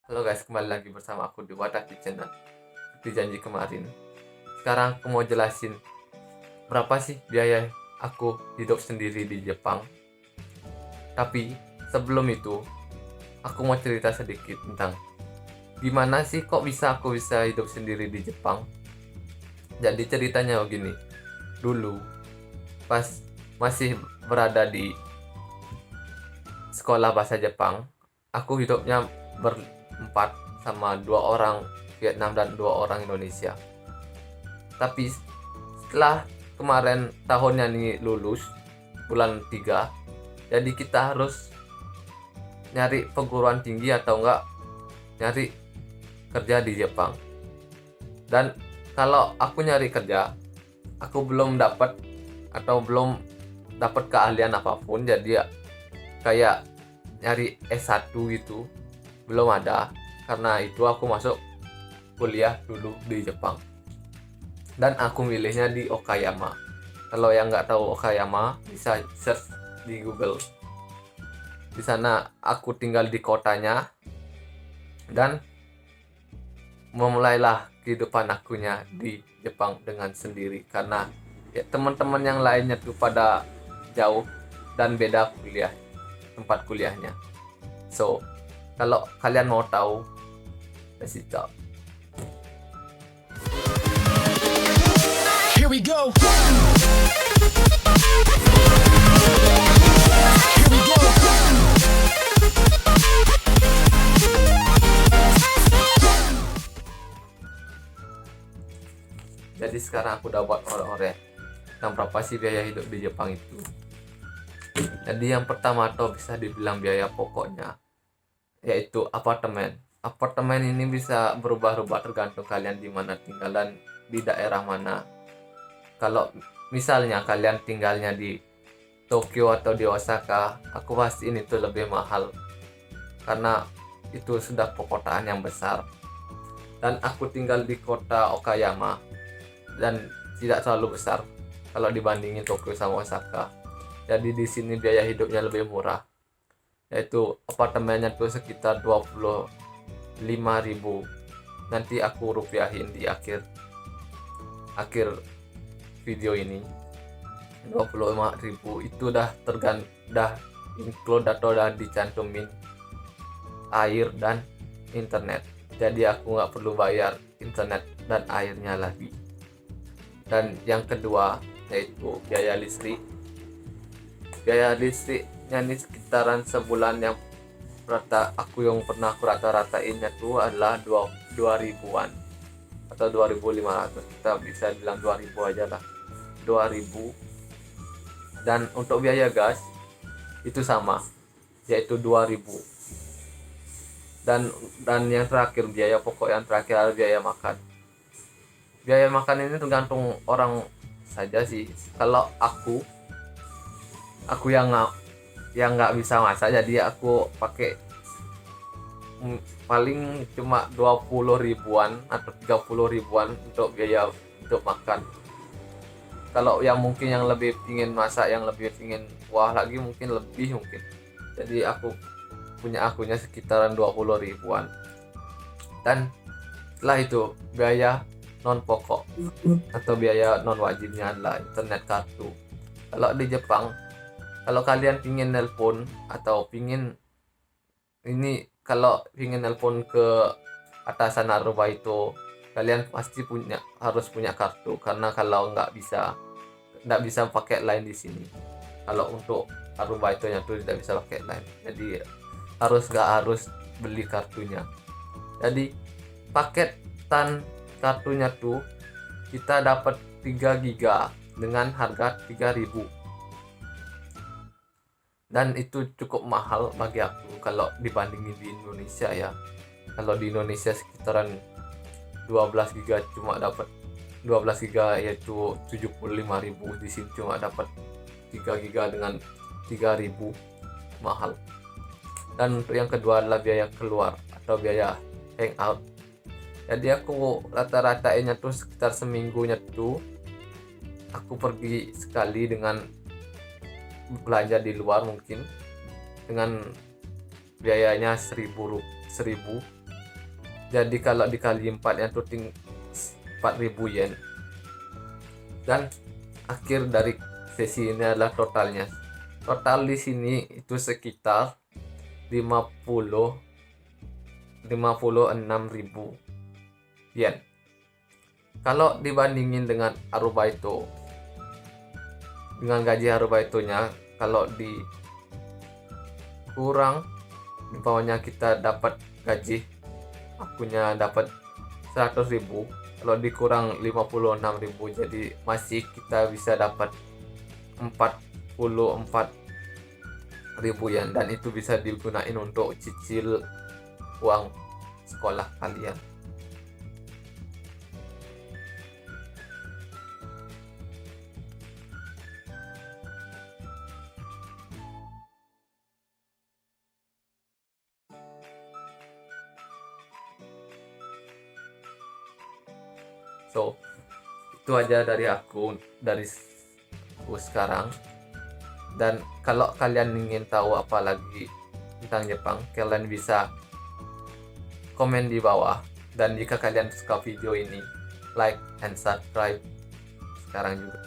Halo guys, kembali lagi bersama aku di Wadah Kitchen. Seperti janji kemarin, sekarang aku mau jelasin berapa sih biaya aku hidup sendiri di Jepang. Tapi sebelum itu, aku mau cerita sedikit tentang gimana sih kok aku bisa hidup sendiri di Jepang. Jadi ceritanya begini, dulu pas masih berada di sekolah bahasa Jepang, aku hidupnya berempat sama 2 orang Vietnam dan 2 orang Indonesia. Tapi setelah kemarin tahunnya nih lulus bulan 3, jadi kita harus nyari perguruan tinggi atau enggak nyari kerja di Jepang. Dan kalau aku nyari kerja, aku belum dapat atau belum dapat keahlian apapun, jadi kayak nyari S1 gitu belum ada. Karena itu aku masuk kuliah dulu di Jepang dan aku milihnya di Okayama. Kalau yang nggak tahu Okayama bisa search di Google. Di sana aku tinggal di kotanya dan memulailah kehidupan akunya di Jepang dengan sendiri, karena ya, teman-teman yang lainnya tuh pada jauh dan beda tempat kuliahnya. So, kalau kalian mau tahu, let's go. Here we go. Here we go. Jadi sekarang aku udah buat ore-ore tentang berapa sih biaya hidup di Jepang itu. Jadi yang pertama atau bisa dibilang biaya pokoknya yaitu apartemen. Apartemen ini bisa berubah-ubah tergantung kalian di mana tinggal dan di daerah mana. Kalau misalnya kalian tinggalnya di Tokyo atau di Osaka, aku pastiin itu lebih mahal karena itu sudah perkotaan yang besar. Dan aku tinggal di kota Okayama dan tidak terlalu besar kalau dibandingin Tokyo sama Osaka. Jadi di sini biaya hidupnya lebih murah, yaitu apartemennya tuh sekitar 25.000. Nanti aku rupiahin di akhir video ini. 25.000 itu dah include atau dah dicantumin air dan internet, jadi aku nggak perlu bayar internet dan airnya lagi. Dan yang kedua yaitu biaya listrik. Biaya listriknya ini sekitaran sebulan yang aku pernah aku rata-ratainnya tuh adalah 2.000-an atau 2.500, kita bisa bilang 2.000 aja lah, 2.000. Dan untuk biaya gas itu sama, yaitu 2.000. Dan yang terakhir, biaya pokok yang terakhir adalah biaya makan. Biaya makan ini tergantung orang saja sih. Kalau aku yang nggak bisa masak, jadi aku pakai paling cuma 20.000-an atau 30.000-an untuk biaya untuk makan. Kalau yang mungkin yang lebih pingin masak, yang lebih pingin wah lagi, mungkin lebih mungkin. Jadi aku akunya sekitaran 20.000-an. Dan setelah itu biaya non pokok atau biaya non wajibnya adalah internet kartu. Kalau di Jepang, kalau kalian pingin nelpon atau kalau pingin nelpon ke atasan Aruba itu, kalian pasti harus punya kartu, karena kalau nggak bisa pakai line di sini. Kalau untuk Aruba itu tidak bisa pakai line, jadi nggak harus beli kartunya. Jadi paketan kartunya tuh kita dapat 3 giga dengan harga 3.000, dan itu cukup mahal bagi aku kalau dibandingin di Indonesia ya. Kalau di Indonesia sekitaran 12 giga cuma dapat 12 giga yaitu 75.000, di sini cuma dapat 3 giga dengan 3.000, mahal. Dan untuk yang kedua adalah biaya keluar atau biaya hangout. Jadi aku rata-ratainnya tuh sekitar seminggunya tuh aku pergi sekali dengan belanja di luar, mungkin dengan biayanya 1.000. Jadi kalau dikali 4 yang tuting 4.000 yen. Dan akhir dari sesi ini adalah totalnya. Total di sini itu sekitar 56.000 yen. Kalau dibandingin dengan Arubaito, dengan gaji Arubaitonya, kalau dikurang di bawahnya kita dapat gaji, akunya dapat 100.000, kalau dikurang 56.000, jadi masih kita bisa dapat 44.000 yen, dan itu bisa digunain untuk cicil uang sekolah kalian. So, itu aja dari aku sekarang. Dan kalau kalian ingin tahu apa lagi tentang Jepang, kalian bisa komen di bawah. Dan jika kalian suka video ini, like and subscribe sekarang juga.